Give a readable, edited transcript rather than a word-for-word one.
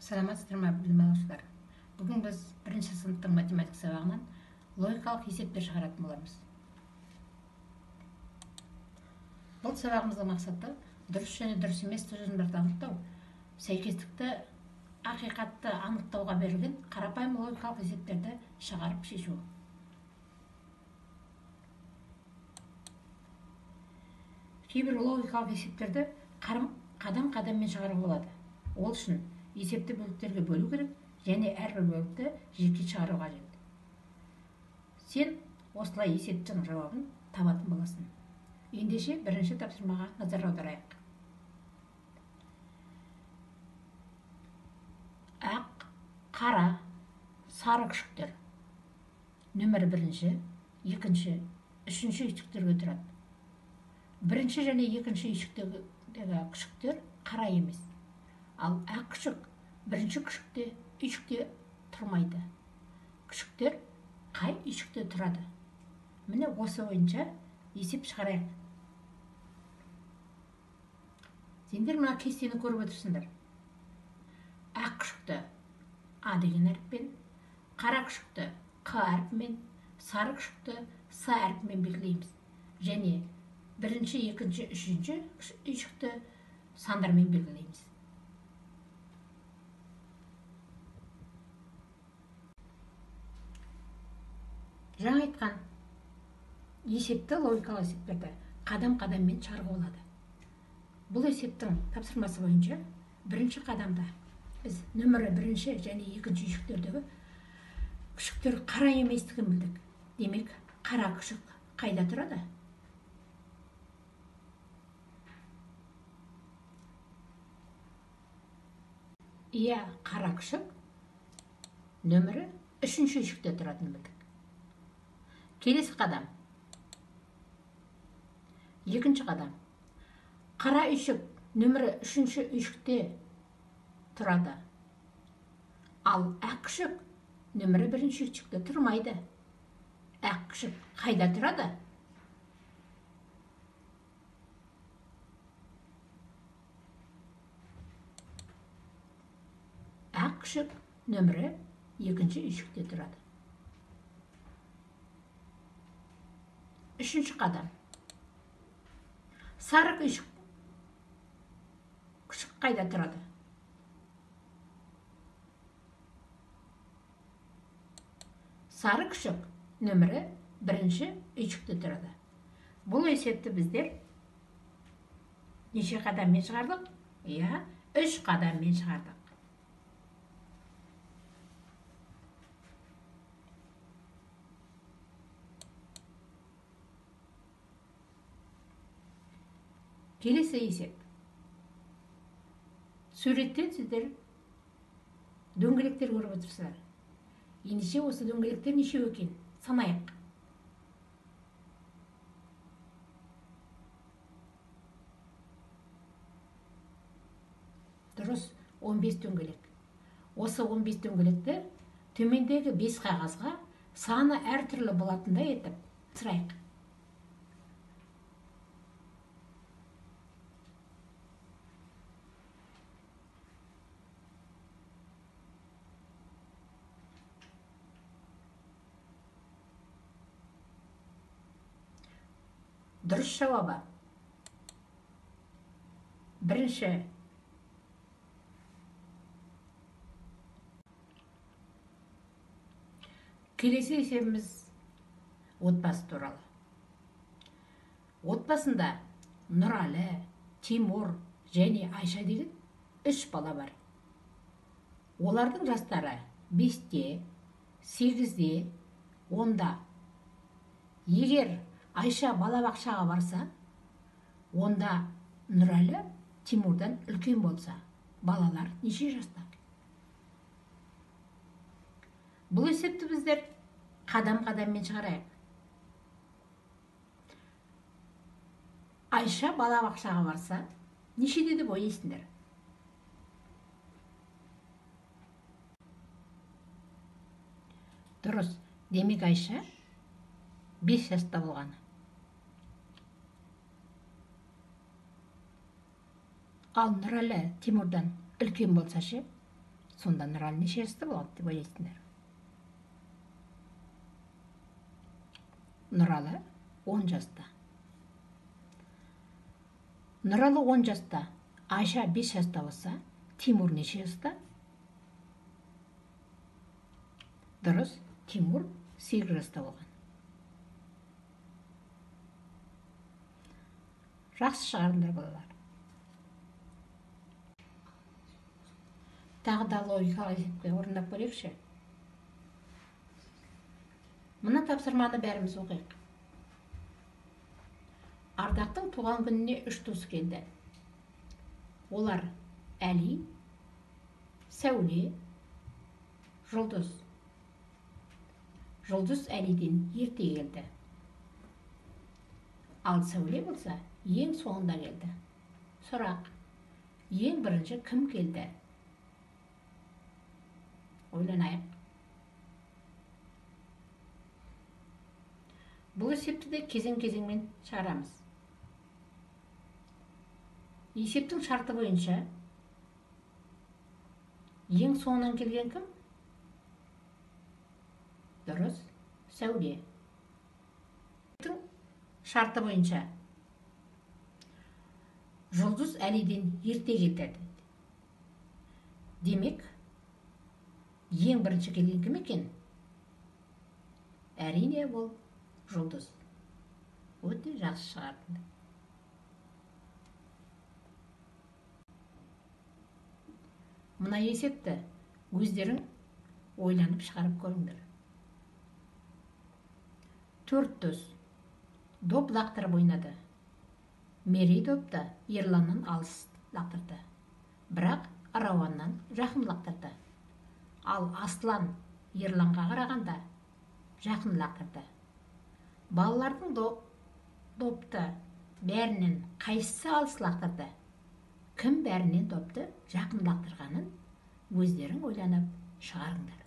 Саламатсыздар ма, білім алушылар? Бүгін біз бірінші сыныптың математика сабағынан логикалық есептер шығаратын боламыз. Бұл сабағымыздың мақсаты дұрыс және дұрыс емес тұжырымдарды анықтау, сәйкестікті, ақиқатты анықтауға берілген қарапайым логикалық есептерді шығарып шешу. Кейбір логикалық есептерді қадам-қадаммен шығаруға болады. Ол үшін есепті бөліктерге бөлу керек және әрбір бөлікті жеке шығару қажет. Сен осылай есептің жауабын табатын боласың. Ендеше бірінші тапсырмаға назар аударайық. Ақ, қара, сары күшіктер нөмір бірінші, екінші, үшінші үйшіктерге тұрады. Бірінші және екінші үйшіктегі күшіктер қара емес. Ал ақ күшік бірінші үйшікте тұрмайды. Күшіктер қай үйшікте тұрады? Міне осы бойынша есеп шығарайық. Сендер мына кестені көріп отырсыңдар. Ақ күшікті А деген әріппен, қара күшікті Қ әріпімен, сары күшікті С әріпімен белгілейміз. Және бірінші, екінші, үшінші үйшікті сандармен белгілейміз. Жаңа айтқан есепті логикалық есептерді қадам-қадаммен шығаруға болады. Бұл есептің тапсырмасы бойынша бірінші қадамда біз нөмірі бірінші және екінші үйшіктердегі күшіктер қара еместігін білдік. Демек, қара күшік қайда тұрады? Иә, қара күшік нөмірі үшінші үйшікте тұратынын білдік. Келесі қадам. Екінші қадам. Қара үйшік нөмірі үшінші үйшікте тұрады. Ал ақ күшік нөмірі бірінші үйшікте тұрмайды. Ақ күшік қайда тұрады? Ақ күшік нөмірі екінші үйшікте тұрады. Үшінші қадам. Сары күшік қайда тұрады? Сары күшік нөмірі бірінші үйшікте тұрады. Бұл есепті біздер неше қадаммен шығардық? Иә, 3 қадаммен шығардық. Келесі есеп. Суреттен сіздер дөңгелектер көріп отырсыздар. Ендеше осы дөңгелектер нешеу екен? Санайық. Дұрыс, 15 дөңгелек. Осы 15 дөңгелекті төмендегі 5 қағазға саны әртүрлі болатындай етіп сұрайық. Дұрыс жауабы. Бірінші. Келесі есебіміз отбасы туралы. Отбасында Нұралы, Тимур және Айша деген 3 бала бар. Олардың жастары 5-те, 8-де, 10-да. Егер Айша балабақшаға барса, онда Нұралы Тимурдан үлкен болса, балалар неше жаста? Бұл есепті біздер қадам-қадаммен шығарайық. Айша балабақшаға барса, нешеде деп ойлайсыңдар? Дұрыс, демек Айша 5 жаста болғаны. Ал Нұралы Тимурдан үлкен болса ше, Сонда Нұралы неше жаста болады деп ойлайсыңдар? Нұралы 10 жаста. Нұралы 10 жаста, Айша 5 жаста болса, Тимур неше жаста? Дұрыс, Тимур 8 жаста болған. Жақсы шығардыңдар балалар. Тағы да логикалық есепті орындап көрейікші. Мына тапсырманы бәріміз оқиық. Ардақтың туған күніне 3 туысы келді. Олар Әли, Сәуле, Жұлдыз. Жұлдыз Әлиден ерте келді. Ал Сәуле болса, ең соңында келді. Сұрақ: ең бірінші кім келді? Ойланайық. Бұл есепті де кезең-кезеңмен шығарамыз. Есептің шарты бойынша ең соңынан келген кім? Дұрыс, Сәуле. Есептің шарты бойынша Жұлдыз Әлиден ерте келді. Демек, ең бірінші келген кім екен? Әрине ол Жұлдыз. Өте жақсы шығарды. Мына есепті өздерің ойланып шығарып көріңдер. 4 дос доп лақтырып ойнады. Мерей допты Ерланнан алыс лақтырды. Бірақ Рауаннан жақын лақтырды. Ал Аслан Ерланға қарағанда жақын лақтырды. Балалардың допты бәрінен қайсысы алыс лақтырды? Кім бәрінен допты жақын лақтырғанын өздерің ойланып шығарыңдар.